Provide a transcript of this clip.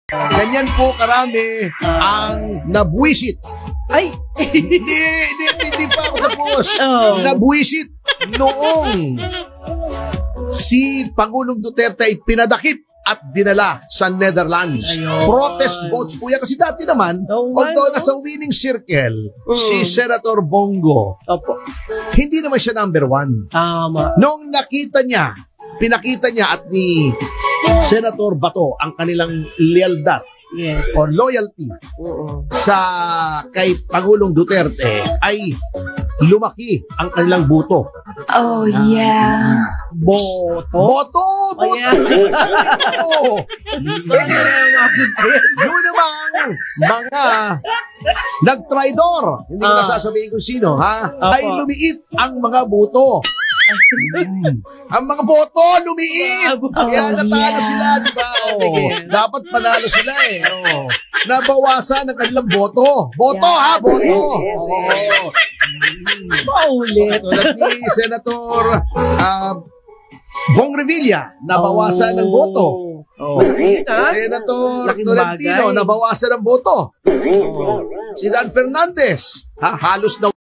Ganyan po karami ang nabwisit. Ay! Hindi pa ako tapos. Oh. Nabwisit noong si Pangulong Duterte ay pinadakip at dinala sa Netherlands. Ayun. Protest votes po yan. Kasi dati naman, although nasa winning circle, si Senator Bongo, Opo. hindi naman siya number one. Tama. Noong pinakita niya at ni Senator Bato ang kanilang lealtad Yes. or loyalty sa kay Pangulong Duterte, ay lumaki ang kanilang boto. Oh, yeah. Boto! Oh, yeah. Yun namang mga nagtraidor, hindi ko nasasabihin kung sino, ha? Ay lumiit ang mga boto. Ang mga boto lumiit. Kaya natalo sila, di ba? Dapat panalo sila eh. Nabawasan ang kanilang boto. Boto ha, boto. Paulit. Tulad ni Senator Bong Revilla, nabawasan ng boto. Senator Tolentino, nabawasan ng boto. Si Dan Fernandez, halos daw